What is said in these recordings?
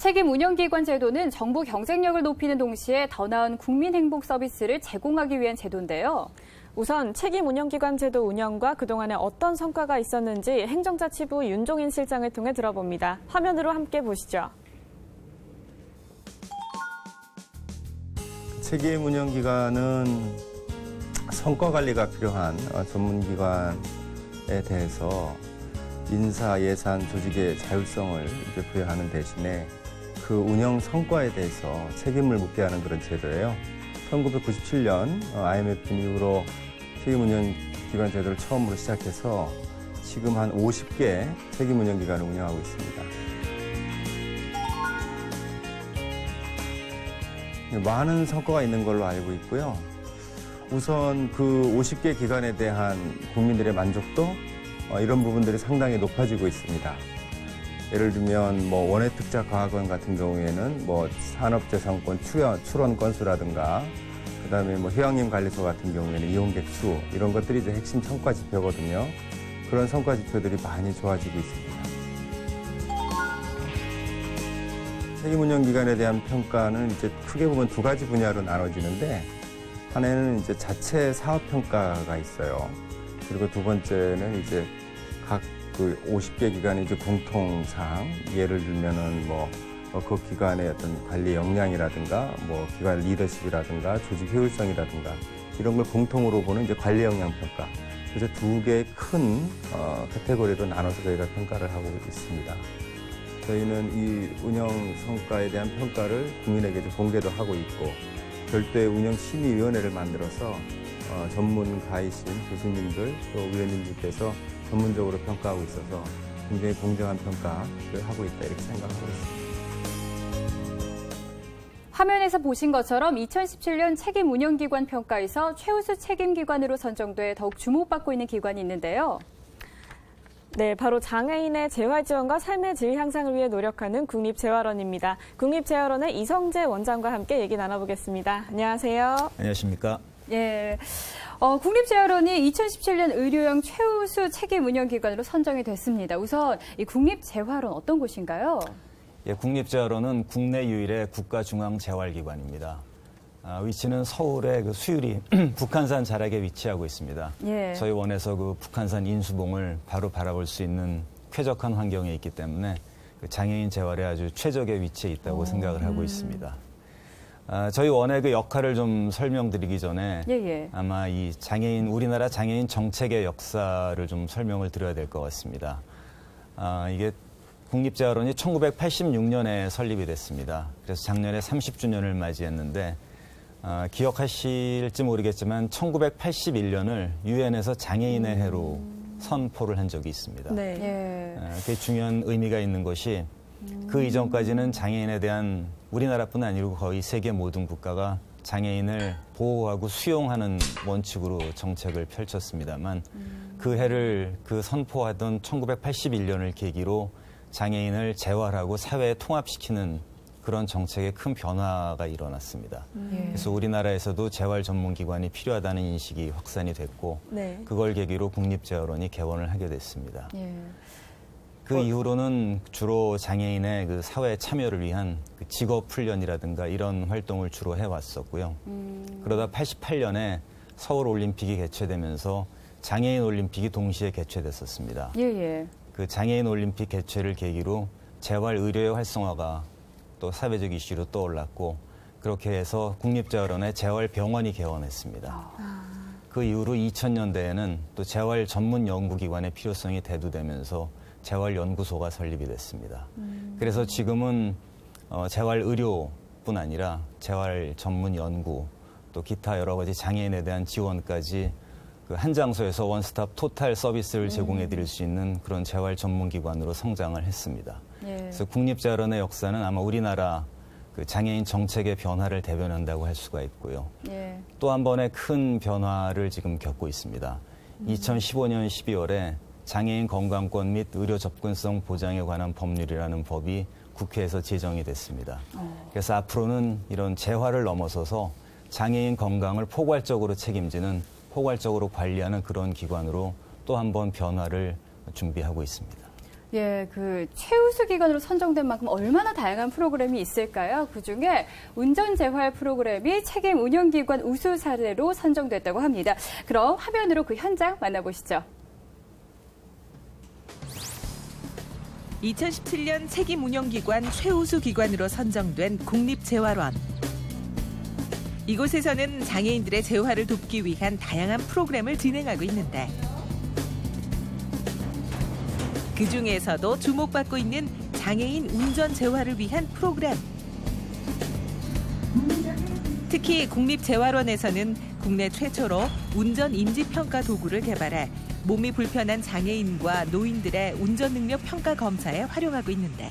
책임 운영기관 제도는 정부 경쟁력을 높이는 동시에 더 나은 국민 행복 서비스를 제공하기 위한 제도인데요. 우선 책임 운영기관 제도 운영과 그동안에 어떤 성과가 있었는지 행정자치부 윤종인 실장을 통해 들어봅니다. 화면으로 함께 보시죠. 책임 운영기관은 성과 관리가 필요한 전문기관에 대해서 인사, 예산, 조직의 자율성을 부여하는 대신에 그 운영 성과에 대해서 책임을 묻게 하는 그런 제도예요. 1997년 IMF 이후로 책임 운영기관 제도를 처음으로 시작해서 지금 한 50개 책임 운영기관을 운영하고 있습니다. 많은 성과가 있는 걸로 알고 있고요. 우선 그 50개 기관에 대한 국민들의 만족도 이런 부분들이 상당히 높아지고 있습니다. 예를 들면 원예특자과학원 같은 경우에는 산업재산권 출원 건수라든가 그다음에 휴양림관리소 같은 경우에는 이용객 수 이런 것들이 이제 핵심 성과 지표거든요. 그런 성과 지표들이 많이 좋아지고 있습니다. 책임운영기관에 대한 평가는 이제 크게 보면 두 가지 분야로 나눠지는데 하나는 이제 자체 사업 평가가 있어요. 그리고 두 번째는 이제 각 그 50개 기관의 이제 공통사항, 예를 들면은 그 기관의 어떤 관리 역량이라든가 기관 리더십이라든가 조직 효율성이라든가 이런 걸 공통으로 보는 이제 관리 역량 평가. 그래서 두 개의 큰 카테고리로 나눠서 저희가 평가를 하고 있습니다. 저희는 이 운영 성과에 대한 평가를 국민에게 공개도 하고 있고 별도의 운영심의위원회를 만들어서 전문가이신 교수님들 또 위원님들께서 전문적으로 평가하고 있어서 굉장히 공정한 평가를 하고 있다 이렇게 생각하고 있습니다. 화면에서 보신 것처럼 2017년 책임 운영기관 평가에서 최우수 책임기관으로 선정돼 더욱 주목받고 있는 기관이 있는데요. 네, 바로 장애인의 재활 지원과 삶의 질 향상을 위해 노력하는 국립재활원입니다. 국립재활원의 이성재 원장과 함께 얘기 나눠보겠습니다. 안녕하세요. 안녕하십니까. 예, 국립재활원이 2017년 의료형 최우수 책임 운영기관으로 선정이 됐습니다. 우선 이 국립재활원 어떤 곳인가요? 예, 국립재활원은 국내 유일의 국가중앙재활기관입니다. 위치는 서울의 그 수유리 북한산 자락에 위치하고 있습니다. 예. 저희 원에서 그 북한산 인수봉을 바로 바라볼 수 있는 쾌적한 환경에 있기 때문에 그 장애인 재활에 아주 최적의 위치에 있다고 생각을 하고 있습니다. 저희 원의 그 역할을 좀 설명드리기 전에 아마 이 우리나라 장애인 정책의 역사를 좀 설명을 드려야 될 것 같습니다. 이게 국립재활원이 1986년에 설립이 됐습니다. 그래서 작년에 30주년을 맞이했는데 기억하실지 모르겠지만 1981년을 유엔에서 장애인의 해로 선포를 한 적이 있습니다. 네. 그게 중요한 의미가 있는 것이 그 이전까지는 장애인에 대한 우리나라뿐 아니고 거의 세계 모든 국가가 장애인을 보호하고 수용하는 원칙으로 정책을 펼쳤습니다만 그 선포하던 1981년을 계기로 장애인을 재활하고 사회에 통합시키는 그런 정책에 큰 변화가 일어났습니다. 그래서 우리나라에서도 재활 전문기관이 필요하다는 인식이 확산이 됐고 그걸 계기로 국립재활원이 개원을 하게 됐습니다. 그 이후로는 주로 장애인의 그 사회 참여를 위한 그 직업 훈련이라든가 이런 활동을 주로 해왔었고요. 그러다 88년에 서울 올림픽이 개최되면서 장애인 올림픽이 동시에 개최됐었습니다. 그 장애인 올림픽 개최를 계기로 재활 의료의 활성화가 또 사회적 이슈로 떠올랐고 그렇게 해서 국립재활원의 재활병원이 개원했습니다. 그 이후로 2000년대에는 또 재활 전문 연구기관의 필요성이 대두되면서 재활연구소가 설립이 됐습니다. 그래서 지금은 재활의료뿐 아니라 재활 전문 연구 또 기타 여러 가지 장애인에 대한 지원까지 그 한 장소에서 원스톱 토탈 서비스를 제공해 드릴 수 있는 그런 재활 전문기관으로 성장을 했습니다. 그래서 국립재활원의 역사는 아마 우리나라 그 장애인 정책의 변화를 대변한다고 할 수가 있고요. 또 한 번의 큰 변화를 지금 겪고 있습니다. 2015년 12월에 장애인 건강권 및 의료 접근성 보장에 관한 법률이라는 법이 국회에서 제정이 됐습니다. 그래서 앞으로는 이런 재활을 넘어서서 장애인 건강을 포괄적으로 책임지는 포괄적으로 관리하는 그런 기관으로 또 한 번 변화를 준비하고 있습니다. 예, 그 최우수 기관으로 선정된 만큼 얼마나 다양한 프로그램이 있을까요? 그중에 운전재활 프로그램이 책임 운영기관 우수 사례로 선정됐다고 합니다. 그럼 화면으로 그 현장 만나보시죠. 2017년 책임 운영기관 최우수 기관으로 선정된 국립재활원. 이곳에서는 장애인들의 재활을 돕기 위한 다양한 프로그램을 진행하고 있는데 그중에서도 주목받고 있는 장애인 운전 재활을 위한 프로그램. 특히 국립재활원에서는 국내 최초로 운전 인지평가 도구를 개발해 몸이 불편한 장애인과 노인들의 운전 능력 평가 검사에 활용하고 있는데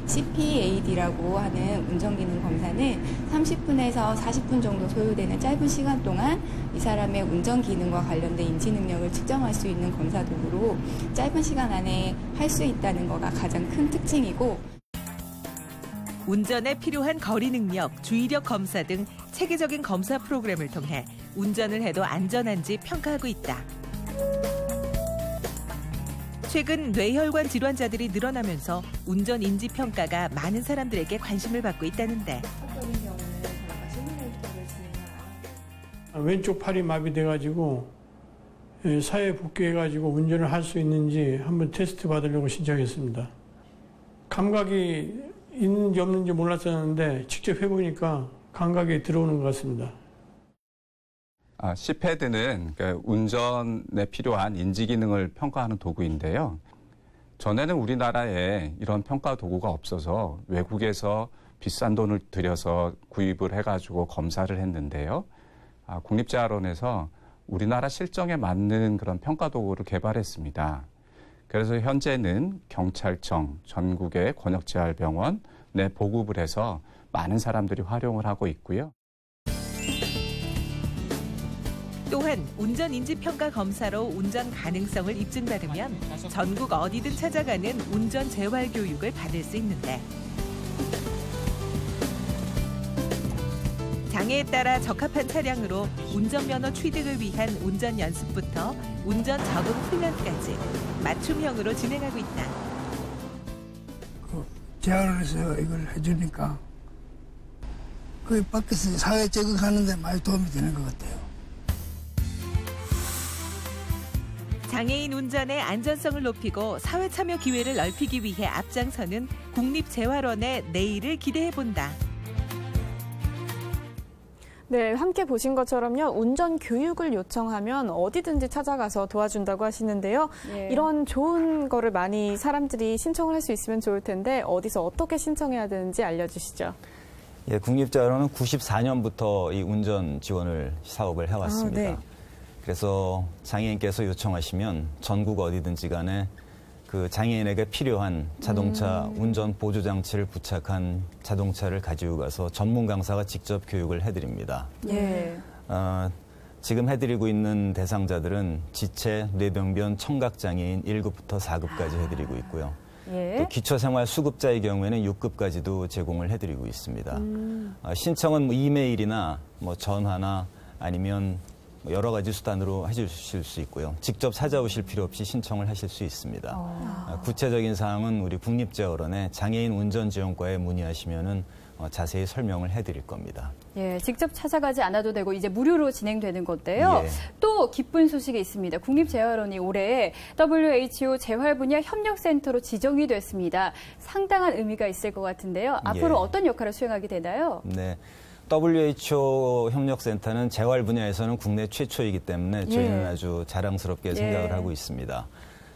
CPAD라고 하는 운전기능 검사는 30분에서 40분 정도 소요되는 짧은 시간 동안 이 사람의 운전 기능과 관련된 인지 능력을 측정할 수 있는 검사 도구로 짧은 시간 안에 할 수 있다는 거가 가장 큰 특징이고 운전에 필요한 거리 능력, 주의력 검사 등 체계적인 검사 프로그램을 통해 운전을 해도 안전한지 평가하고 있다. 최근 뇌혈관 질환자들이 늘어나면서 운전 인지 평가가 많은 사람들에게 관심을 받고 있다는데. 왼쪽 팔이 마비돼가지고 사회 복귀해가지고 운전을 할 수 있는지 한번 테스트 받으려고 신청했습니다. 감각이 있는지 없는지 몰랐었는데 직접 해보니까 감각이 들어오는 것 같습니다. CPAD는 운전에 필요한 인지 기능을 평가하는 도구인데요. 전에는 우리나라에 이런 평가 도구가 없어서 외국에서 비싼 돈을 들여서 구입을 해가지고 검사를 했는데요. 국립재활원에서 우리나라 실정에 맞는 그런 평가 도구를 개발했습니다. 그래서 현재는 경찰청, 전국의 권역재활병원 내 보급을 해서 많은 사람들이 활용을 하고 있고요. 또한 운전 인지 평가 검사로 운전 가능성을 입증받으면 전국 어디든 찾아가는 운전 재활 교육을 받을 수 있는데 장애에 따라 적합한 차량으로 운전면허 취득을 위한 운전 연습부터 운전 적응 훈련까지 맞춤형으로 진행하고 있다. 재활원에서 이걸 해주니까 그 밖에서 사회 적응하는 데 많이 도움이 되는 것 같아요. 장애인 운전의 안전성을 높이고 사회 참여 기회를 넓히기 위해 앞장서는 국립재활원의 내일을 기대해본다. 네, 함께 보신 것처럼요. 운전 교육을 요청하면 어디든지 찾아가서 도와준다고 하시는데요. 예. 이런 좋은 거를 많이 사람들이 신청을 할 수 있으면 좋을 텐데 어디서 어떻게 신청해야 되는지 알려주시죠. 예, 국립재활원은 94년부터 이 운전 지원을 사업을 해왔습니다. 네. 그래서 장애인께서 요청하시면 전국 어디든지 간에 그 장애인에게 필요한 자동차 운전 보조 장치를 부착한 자동차를 가지고 가서 전문 강사가 직접 교육을 해드립니다. 예. 지금 해드리고 있는 대상자들은 지체, 뇌병변, 청각장애인 1급부터 4급까지 해드리고 있고요. 예. 또 기초생활 수급자의 경우에는 6급까지도 제공을 해드리고 있습니다. 신청은 뭐 이메일이나 뭐 전화나 아니면 여러 가지 수단으로 해주실 수 있고요. 직접 찾아오실 필요 없이 신청을 하실 수 있습니다. 구체적인 사항은 우리 국립재활원의 장애인 운전지원과에 문의하시면은 자세히 설명을 해드릴 겁니다. 예, 직접 찾아가지 않아도 되고 이제 무료로 진행되는 건데요. 예. 또 기쁜 소식이 있습니다. 국립재활원이 올해 WHO 재활 분야 협력센터로 지정이 됐습니다. 상당한 의미가 있을 것 같은데요. 앞으로 예. 어떤 역할을 수행하게 되나요? 네. WHO 협력센터는 재활 분야에서는 국내 최초이기 때문에 저희는 아주 자랑스럽게 생각을 하고 있습니다.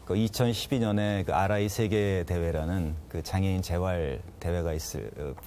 그 2012년에 그 RI 세계 대회라는 그 장애인 재활 대회가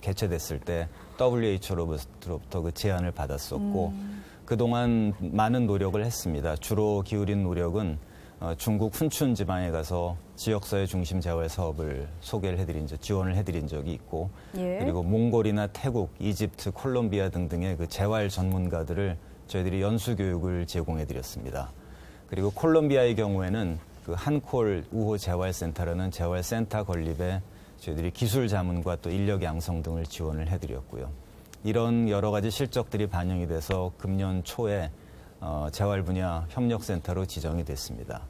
개최됐을 때 WHO로부터 그 제안을 받았었고 그동안 많은 노력을 했습니다. 주로 기울인 노력은 중국 훈춘 지방에 가서 지역사회 중심 재활 사업을 지원을 해드린 적이 있고, 그리고 몽골이나 태국, 이집트, 콜롬비아 등등의 그 재활 전문가들을 저희들이 연수 교육을 제공해드렸습니다. 그리고 콜롬비아의 경우에는 그 한콜 우호 재활센터라는 재활센터 건립에 저희들이 기술 자문과 또 인력 양성 등을 지원을 해드렸고요. 이런 여러 가지 실적들이 반영이 돼서 금년 초에 재활 분야 협력센터로 지정이 됐습니다.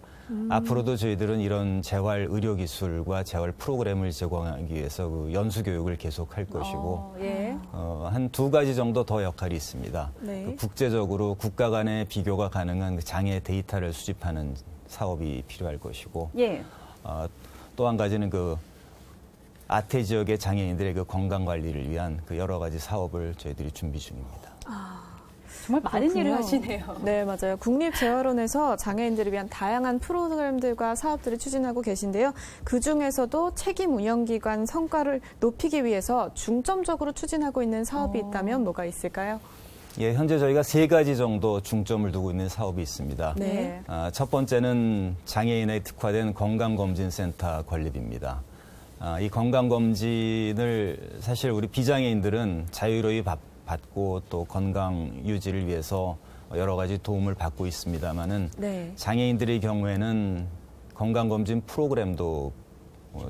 앞으로도 저희들은 이런 재활 의료 기술과 재활 프로그램을 제공하기 위해서 그 연수 교육을 계속할 것이고 예. 한 2가지 정도 더 역할이 있습니다. 네. 그 국제적으로 국가 간의 비교가 가능한 그 장애 데이터를 수집하는 사업이 필요할 것이고 예. 또 한 가지는 그 아태 지역의 장애인들의 그 건강 관리를 위한 그 여러 가지 사업을 저희들이 준비 중입니다. 정말 많은 그렇군요. 일을 하시네요. 네, 맞아요. 국립재활원에서 장애인들을 위한 다양한 프로그램들과 사업들을 추진하고 계신데요. 그중에서도 책임 운영기관 성과를 높이기 위해서 중점적으로 추진하고 있는 사업이 있다면 뭐가 있을까요? 예, 현재 저희가 3가지 정도 중점을 두고 있는 사업이 있습니다. 네. 첫 번째는 장애인에 특화된 건강검진센터 건립입니다. 이 건강검진을 사실 우리 비장애인들은 자유로이 받고 또 건강 유지를 위해서 여러 가지 도움을 받고 있습니다만은 네. 장애인들의 경우에는 건강검진 프로그램도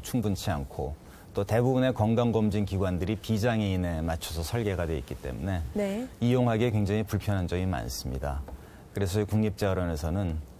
충분치 않고 또 대부분의 건강검진 기관들이 비장애인에 맞춰서 설계가 되어 있기 때문에 네. 이용하기에 굉장히 불편한 점이 많습니다. 그래서 국립재활원에서는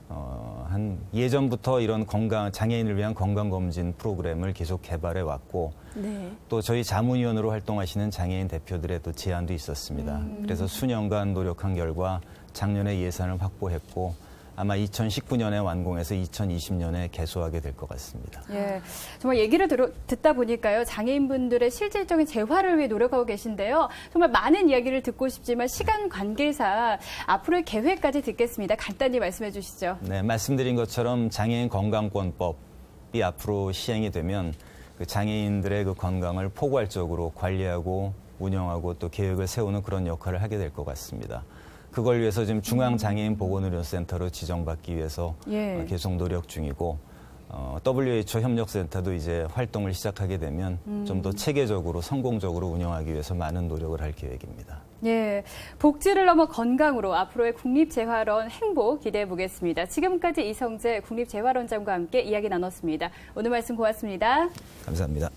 한 예전부터 이런 장애인을 위한 건강검진 프로그램을 계속 개발해 왔고 네. 또 저희 자문위원으로 활동하시는 장애인 대표들의 또 제안도 있었습니다. 그래서 수년간 노력한 결과 작년에 예산을 확보했고 아마 2019년에 완공해서 2020년에 개소하게 될 것 같습니다. 예, 정말 얘기를 듣다 보니까요. 장애인분들의 실질적인 재활을 위해 노력하고 계신데요. 정말 많은 이야기를 듣고 싶지만 시간 관계상 앞으로의 계획까지 듣겠습니다. 간단히 말씀해 주시죠. 네, 말씀드린 것처럼 장애인 건강권법이 앞으로 시행이 되면 그 장애인들의 그 건강을 포괄적으로 관리하고 운영하고 또 계획을 세우는 그런 역할을 하게 될 것 같습니다. 그걸 위해서 지금 중앙장애인보건의료센터로 지정받기 위해서 예. 계속 노력 중이고 WHO 협력센터도 이제 활동을 시작하게 되면 좀 더 체계적으로 성공적으로 운영하기 위해서 많은 노력을 할 계획입니다. 예, 복지를 넘어 건강으로 앞으로의 국립재활원 행보 기대해 보겠습니다. 지금까지 이성재 국립재활원장과 함께 이야기 나눴습니다. 오늘 말씀 고맙습니다. 감사합니다.